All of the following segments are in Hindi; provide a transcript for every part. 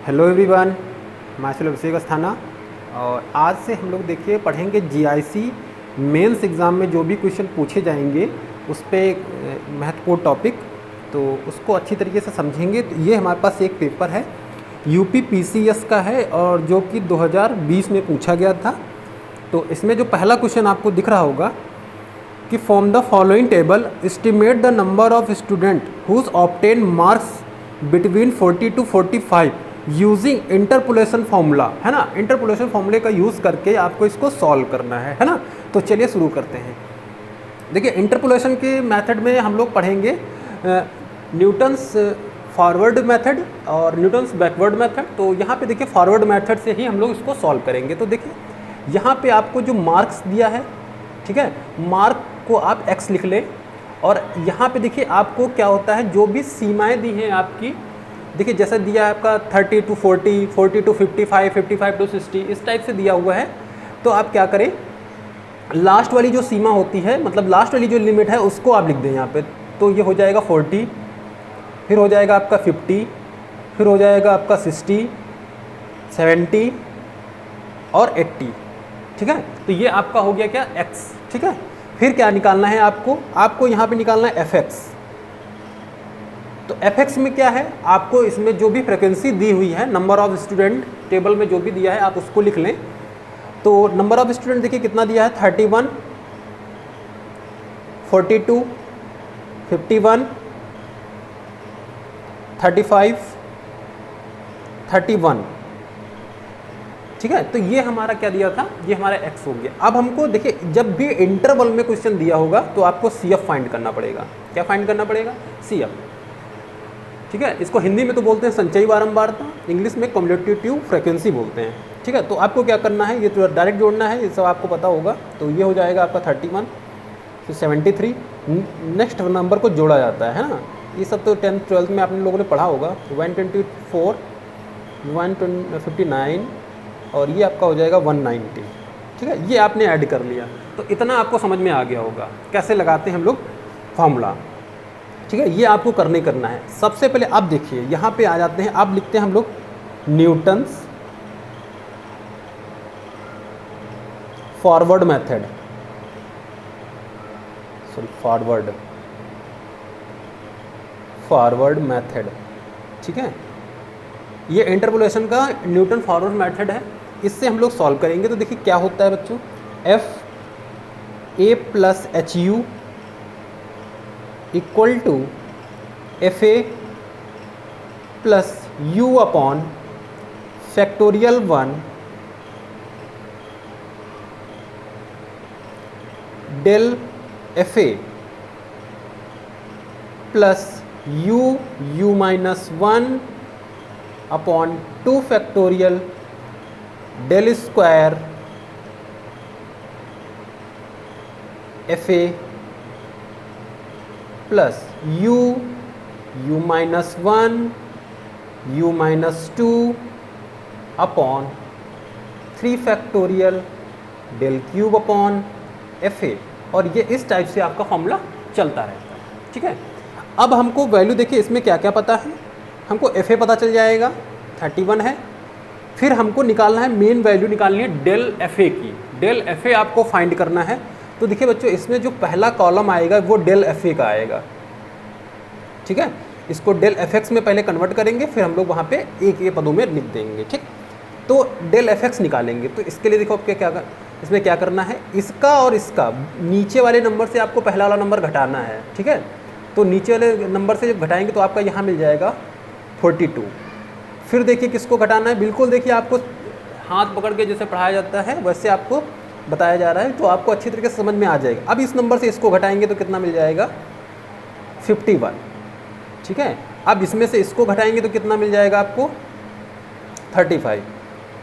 हेलो एवरीवन, मैं अभिषेक अस्थाना। और आज से हम लोग देखिए पढ़ेंगे जीआईसी मेंस एग्ज़ाम में जो भी क्वेश्चन पूछे जाएंगे उस पर एक महत्वपूर्ण टॉपिक, तो उसको अच्छी तरीके से समझेंगे। तो ये हमारे पास एक पेपर है यूपी पीसीएस का है और जो कि 2020 में पूछा गया था। तो इसमें जो पहला क्वेश्चन आपको दिख रहा होगा कि from the following table estimate the number of student whose obtain marks between 40 to 45 using interpolation formula, है ना। इंटरपोलेशन फार्मूले का यूज़ करके आपको इसको सॉल्व करना है ना। तो चलिए शुरू करते हैं। देखिए इंटरपोलेशन के मेथड में हम लोग पढ़ेंगे न्यूटन्स फॉरवर्ड मेथड और न्यूटन्स बैकवर्ड मेथड। तो यहाँ पे देखिए फॉरवर्ड मेथड से ही हम लोग इसको सॉल्व करेंगे। तो देखिए यहाँ पे आपको जो मार्क्स दिया है, ठीक है, मार्क को आप x लिख लें। और यहाँ पे देखिए आपको क्या होता है, जो भी सीमाएं दी हैं आपकी, देखिए जैसे दिया है आपका 30 to 40, 40 to 55, 55 to 60, इस टाइप से दिया हुआ है। तो आप क्या करें, लास्ट वाली जो सीमा होती है, मतलब लास्ट वाली जो लिमिट है उसको आप लिख दें यहाँ पे। तो ये हो जाएगा 40, फिर हो जाएगा आपका 50, फिर हो जाएगा आपका 60, 70 और 80, ठीक है। तो ये आपका हो गया क्या, x, ठीक है। फिर क्या निकालना है आपको यहाँ पे निकालना है fx। तो fx में क्या है, आपको इसमें जो भी फ्रिक्वेंसी दी हुई है, नंबर ऑफ स्टूडेंट टेबल में जो भी दिया है आप उसको लिख लें। तो नंबर ऑफ स्टूडेंट देखिए कितना दिया है, 31, 42, 51, 35, 31, ठीक है। तो ये हमारा क्या दिया था, ये हमारा x हो गया। अब हमको देखिए जब भी इंटरवल में क्वेश्चन दिया होगा तो आपको CF फाइंड करना पड़ेगा। क्या फाइंड करना पड़ेगा, CF, ठीक है। इसको हिंदी में तो बोलते हैं संचयी बारंबारता, इंग्लिश में कम्युलेटिव फ्रीक्वेंसी बोलते हैं, ठीक है। तो आपको क्या करना है, ये तो डायरेक्ट जोड़ना है, ये सब आपको पता होगा। तो ये हो जाएगा आपका 31, फिर 73, नेक्स्ट नंबर को जोड़ा जाता है ना। ये सब तो 10th 12th में आपने लोगों ने पढ़ा होगा। 124, 159 और ये आपका हो जाएगा 190, ठीक है। ये आपने ऐड कर लिया, तो इतना आपको समझ में आ गया होगा कैसे लगाते हैं हम लोग फार्मूला, ठीक है। ये आपको करना है। सबसे पहले आप देखिए यहाँ पे आ जाते हैं, आप लिखते हैं हम लोग Newton's forward method, sorry forward method, ठीक है। ये इंटरपोलेशन का न्यूटन फॉरवर्ड मेथड है, इससे हम लोग सॉल्व करेंगे। तो देखिए क्या होता है बच्चों, FA + HU equal to FA + U upon factorial 1 del FA + U -1 upon 2 factorial del square FA plus U -1 U -2 upon 3 factorial del cube upon FA। और ये इस टाइप से आपका फॉर्मूला चलता रहता है, ठीक है। अब हमको वैल्यू देखिए इसमें क्या क्या पता है, हमको FA पता चल जाएगा 31 है। फिर हमको निकालना है, मेन वैल्यू निकालनी है del FA की। del FA आपको फाइंड करना है। तो देखिए बच्चों इसमें जो पहला कॉलम आएगा वो del FA का आएगा, ठीक है। इसको del FX में पहले कन्वर्ट करेंगे, फिर हम लोग वहाँ पे एक एक पदों में लिख देंगे, ठीक। तो del FX निकालेंगे। तो इसके लिए देखो आपके इसमें क्या करना है, इसका और इसका नीचे वाले नंबर से आपको पहला वाला नंबर घटाना है, ठीक है। तो नीचे वाले नंबर से जब घटाएंगे तो आपका यहाँ मिल जाएगा 42। फिर देखिए किसको घटाना है, बिल्कुल देखिए आपको हाथ पकड़ के जैसे पढ़ाया जाता है वैसे आपको बताया जा रहा है, तो आपको अच्छी तरीके से समझ में आ जाएगा। अब इस नंबर से इसको घटाएंगे तो कितना मिल जाएगा, 51, ठीक है। अब इसमें से इसको घटाएंगे तो कितना मिल जाएगा आपको, 35।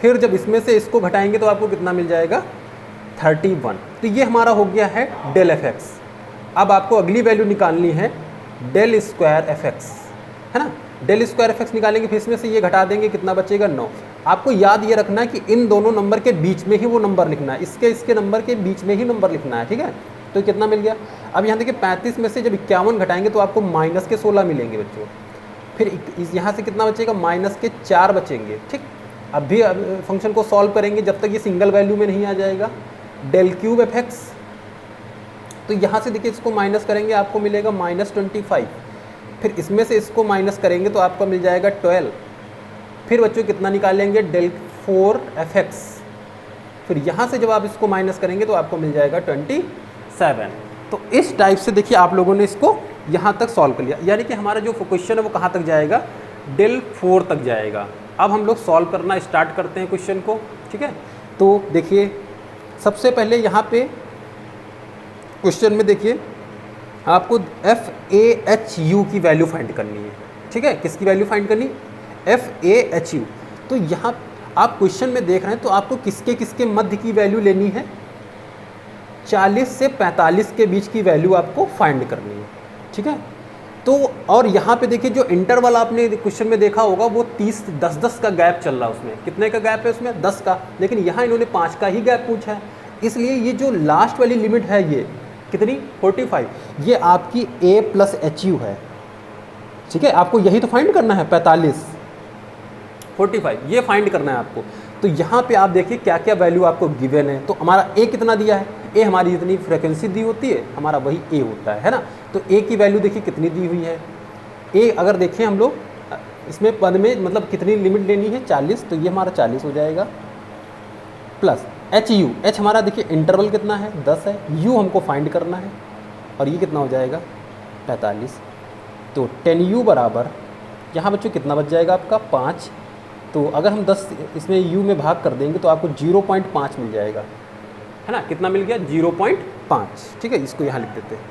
फिर जब इसमें से इसको घटाएंगे तो आपको कितना मिल जाएगा, 31। तो ये हमारा हो गया है del FX। अब आपको अगली वैल्यू निकालनी है del स्क्वायर FX, है ना। del स्क्वायर FX निकालेंगे, फिर इसमें से ये घटा देंगे, कितना बचेगा, 9। आपको याद ये रखना है कि इन दोनों नंबर के बीच में ही वो नंबर लिखना है, इसके नंबर के बीच में ही नंबर लिखना है, ठीक है। तो कितना मिल गया, अब यहाँ देखिए 35 में से जब 51 घटाएंगे तो आपको -16 मिलेंगे बच्चों। फिर यहाँ से कितना बचेगा, माइनस के 4 बचेंगे। ठीक, अब भी फंक्शन को सॉल्व करेंगे जब तक ये सिंगल वैल्यू में नहीं आ जाएगा। डेल क्यूब एफ एक्स, तो यहाँ से देखिए इसको माइनस करेंगे आपको मिलेगा -25, फिर इसमें से इसको माइनस करेंगे तो आपको मिल जाएगा 12। फिर बच्चों कितना निकालेंगे, डेल 4 एफ एक्स, फिर यहाँ से जब आप इसको माइनस करेंगे तो आपको मिल जाएगा 27। तो इस टाइप से देखिए आप लोगों ने इसको यहाँ तक सॉल्व कर लिया, यानी कि हमारा जो क्वेश्चन है वो कहाँ तक जाएगा, डेल 4 तक जाएगा। अब हम लोग सॉल्व करना स्टार्ट करते हैं क्वेश्चन को। ठीक है, तो देखिए सबसे पहले यहाँ पे क्वेश्चन में देखिए आपको FAHU की वैल्यू फाइंड करनी है। ठीक है, किसकी वैल्यू फाइंड करनी, FAHU। तो यहाँ आप क्वेश्चन में देख रहे हैं तो आपको किसके किसके मध्य की वैल्यू लेनी है, 40 से 45 के बीच की वैल्यू आपको फाइंड करनी है। ठीक है, तो और यहाँ पे देखिए जो इंटरवल आपने क्वेश्चन में देखा होगा वो 10 का गैप चल रहा है, उसमें कितने का गैप है, उसमें 10 का, लेकिन यहाँ इन्होंने 5 का ही गैप पूछा है, इसलिए ये जो लास्ट वाली लिमिट है ये कितनी, 45, ये आपकी A+HU है। ठीक है, आपको यही तो फाइंड करना है, 45 45 ये फाइंड करना है आपको। तो यहाँ पे आप देखिए क्या क्या वैल्यू आपको गिवन है। तो हमारा A कितना दिया है, A हमारी जितनी फ्रिक्वेंसी दी होती है हमारा वही A होता है ना। तो A की वैल्यू देखिए कितनी दी हुई है, A अगर देखें हम लोग इसमें पद में मतलब कितनी लिमिट लेनी है, 40, तो ये हमारा 40 हो जाएगा, प्लस HU, H हमारा देखिए इंटरवल कितना है, 10 है, U हमको फाइंड करना है और ये कितना हो जाएगा, 45। तो 10U बराबर यहाँ बच्चों कितना बच जाएगा आपका, 5। तो अगर हम 10 इसमें U में भाग कर देंगे तो आपको 0.5 मिल जाएगा, है ना, कितना मिल गया, 0.5। ठीक है, इसको यहाँ लिख देते हैं।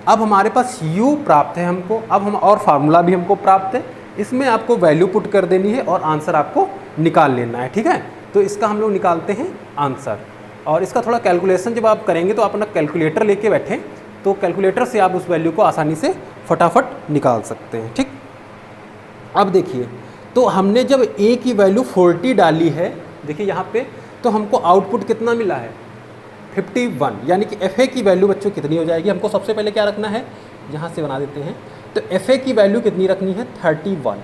अब हमारे पास U प्राप्त है हमको, अब हम और फार्मूला भी हमको प्राप्त है, इसमें आपको वैल्यू पुट कर देनी है और आंसर आपको निकाल लेना है। ठीक है, तो इसका हम लोग निकालते हैं आंसर, और इसका थोड़ा कैलकुलेशन जब आप करेंगे तो आप अपना कैलकुलेटर लेके बैठें, तो कैलकुलेटर से आप उस वैल्यू को आसानी से फटाफट निकाल सकते हैं। ठीक, अब देखिए तो हमने जब A की वैल्यू 40 डाली है, देखिए यहाँ पे, तो हमको आउटपुट कितना मिला है, 51, यानी कि FA की वैल्यू बच्चों कितनी हो जाएगी, हमको सबसे पहले क्या रखना है, यहाँ से बना देते हैं, तो FA की वैल्यू कितनी रखनी है, 31।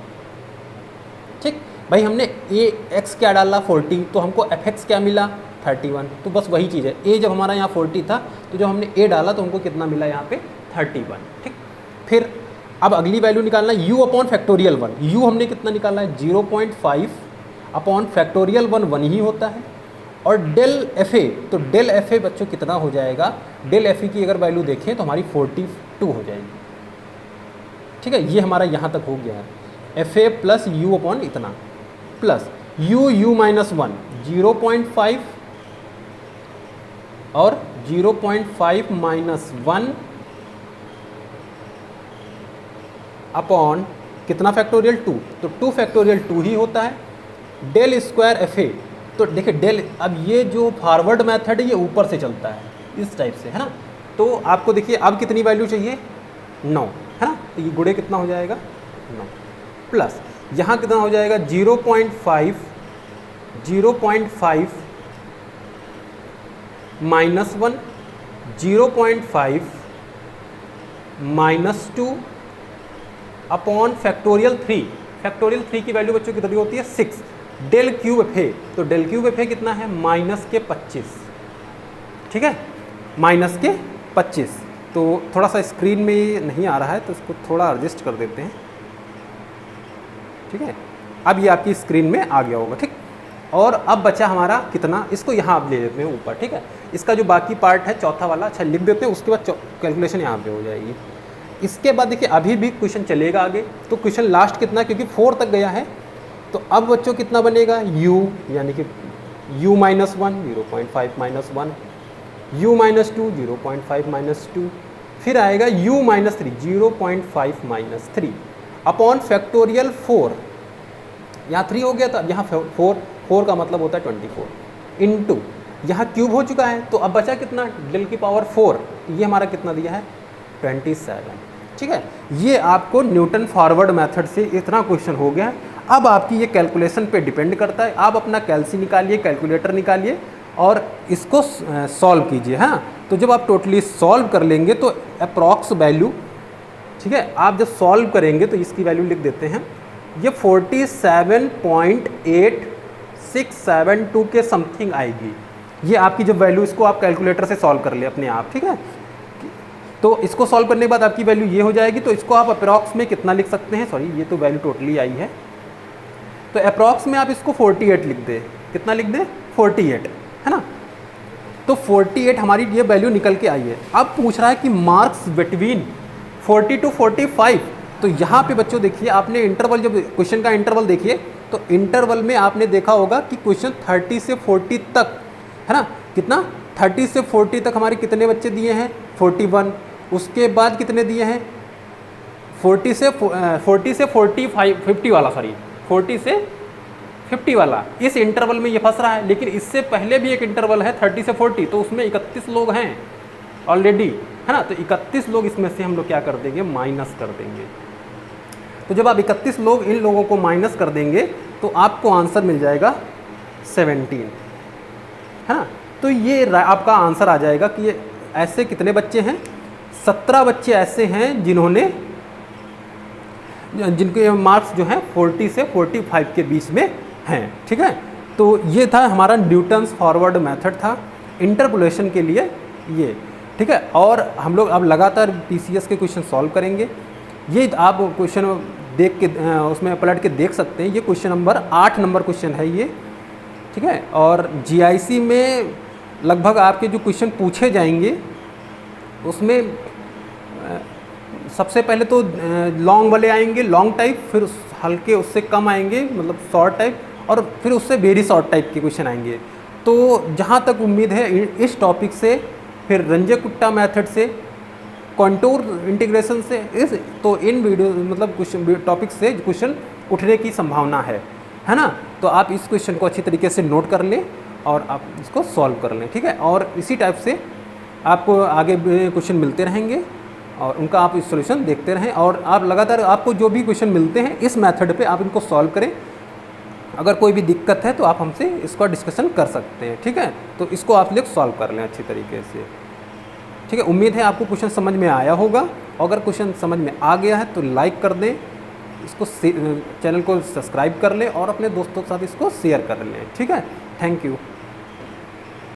ठीक भाई, हमने AX क्या डाला 40, तो हमको FX क्या मिला 31, तो बस वही चीज़ है। A जब हमारा यहाँ 40 था तो जब हमने A डाला तो हमको कितना मिला यहाँ पे 31। ठीक, फिर अब अगली वैल्यू निकालना है U अपॉन फैक्टोरियल 1। U हमने कितना निकाला है 0.5 अपॉन फैक्टोरियल 1 1 ही होता है, और डेल FA, तो डेल FA बच्चों कितना हो जाएगा, डेल FA की अगर वैल्यू देखें तो हमारी 42 हो जाएगी। ठीक है, ये हमारा यहाँ तक हो गया है, FA प्लस U अपॉन इतना, प्लस U माइनस 1 0.5 और 0.5 माइनस 1 अपॉन कितना फैक्टोरियल 2, तो 2 फैक्टोरियल 2 ही होता है, डेल स्क्वायर FA। तो देखिए डेल, अब ये जो फॉरवर्ड मेथड है ये ऊपर से चलता है इस टाइप से, है ना। तो आपको देखिए अब कितनी वैल्यू चाहिए, 9, है ना, तो ये गुणे कितना हो जाएगा 9, प्लस यहाँ कितना हो जाएगा 0.5 minus 1 0.5 minus 2 upon factorial 3। Factorial 3 की वैल्यू बच्चों कितनी होती है 6। डेल क्यूब FA, तो डेल क्यूब FA कितना है माइनस के 25। ठीक है, माइनस के 25। तो थोड़ा सा स्क्रीन में ये नहीं आ रहा है तो इसको थोड़ा एडजस्ट कर देते हैं। ठीक है, अब ये आपकी स्क्रीन में आ गया होगा। ठीक, और अब बचा हमारा कितना, इसको यहाँ आप ले लेते हैं ऊपर। ठीक है, इसका जो बाकी पार्ट है चौथा वाला, अच्छा लिख देते हैं, उसके बाद कैलकुलेशन यहाँ पे हो जाएगी। इसके बाद देखिए अभी भी क्वेश्चन चलेगा आगे, तो क्वेश्चन लास्ट कितना, क्योंकि 4 तक गया है, तो अब बच्चों कितना बनेगा U, यानी कि U minus 1 0.5 minus 1, U minus 2 0.5 minus 2, फिर आएगा U minus 3 0.5 minus 3 upon factorial 4, यहाँ 3 हो गया था, यहाँ 4 का मतलब होता है 24 इंटू, यहाँ क्यूब हो चुका है, तो अब बचा कितना, डेल की पावर 4, ये हमारा कितना दिया है 27। ठीक है, ये आपको न्यूटन फॉरवर्ड मेथड से इतना क्वेश्चन हो गया है। अब आपकी ये कैलकुलेशन पे डिपेंड करता है, आप अपना कैलसी निकालिए, कैलकुलेटर निकालिए और इसको सॉल्व कीजिए। हाँ, तो जब आप टोटली सॉल्व कर लेंगे तो अप्रॉक्स वैल्यू ठीक है। आप जब सॉल्व करेंगे तो इसकी वैल्यू लिख देते हैं, ये 47.8672 के समथिंग आएगी। ये आपकी जब वैल्यू, इसको आप कैलकुलेटर से सॉल्व कर ले अपने आप, ठीक है। तो इसको सॉल्व करने के बाद आपकी वैल्यू ये हो जाएगी। तो इसको आप अप्रॉक्स में कितना लिख सकते हैं, सॉरी ये तो वैल्यू टोटली आई है, तो अप्रॉक्स में आप इसको 48 लिख दें। कितना लिख दें? 48, है ना। तो 48 हमारी ये वैल्यू निकल के आई है। अब पूछ रहा है कि मार्क्स बिटवीन 40 to 45। तो यहाँ पे बच्चों देखिए, आपने इंटरवल, जब क्वेश्चन का इंटरवल देखिए तो इंटरवल में आपने देखा होगा कि क्वेश्चन 30 से 40 तक, है ना। कितना? 30 से 40 तक हमारे कितने बच्चे दिए हैं? 41। उसके बाद कितने दिए हैं? 40 से 45, 50 वाला, सॉरी 40 से 50 वाला, इस इंटरवल में ये फंस रहा है। लेकिन इससे पहले भी एक इंटरवल है 30 से 40, तो उसमें 31 लोग हैं ऑलरेडी, है ना। तो 31 लोग इसमें से हम लोग क्या कर देंगे? माइनस कर देंगे। तो जब आप 31 लोग इन लोगों को माइनस कर देंगे तो आपको आंसर मिल जाएगा 17, है ना। तो ये आपका आंसर आ जाएगा कि ये ऐसे कितने बच्चे हैं? 17 बच्चे ऐसे हैं जिनके मार्क्स जो हैं 40 से 45 के बीच में हैं, ठीक है। तो ये था हमारा न्यूटन्स फॉरवर्ड मेथड था इंटरपोलेशन के लिए, ये ठीक है। और हम लोग अब लगातार पीसीएस के क्वेश्चन सॉल्व करेंगे। ये आप क्वेश्चन देख के उसमें पलट के देख सकते हैं। ये क्वेश्चन नंबर 8 नंबर क्वेश्चन है ये, ठीक है। और जीआईसी में लगभग आपके जो क्वेश्चन पूछे जाएंगे उसमें सबसे पहले तो लॉन्ग वाले आएंगे, लॉन्ग टाइप, फिर हल्के उससे कम आएंगे मतलब शॉर्ट टाइप, और फिर उससे वेरी शॉर्ट टाइप के क्वेश्चन आएंगे। तो जहाँ तक उम्मीद है इस टॉपिक से, फिर रंजक-गुट्टा मेथड से, कॉन्टूर इंटीग्रेशन से, तो इन वीडियो मतलब क्वेश्चन टॉपिक से क्वेश्चन उठने की संभावना है ना। तो आप इस क्वेश्चन को अच्छी तरीके से नोट कर लें और आप इसको सॉल्व कर लें, ठीक है। और इसी टाइप से आपको आगे क्वेश्चन मिलते रहेंगे और उनका आप सॉल्यूशन देखते रहें। और आप लगातार आपको जो भी क्वेश्चन मिलते हैं इस मेथड पे आप इनको सॉल्व करें। अगर कोई भी दिक्कत है तो आप हमसे इसका डिस्कशन कर सकते हैं, ठीक है। तो इसको आप लोग सॉल्व कर लें अच्छी तरीके से, ठीक है। उम्मीद है आपको क्वेश्चन समझ में आया होगा। अगर क्वेश्चन समझ में आ गया है तो लाइक कर दें, इसको चैनल को सब्सक्राइब कर लें और अपने दोस्तों के साथ इसको शेयर कर लें, ठीक है। Thank you.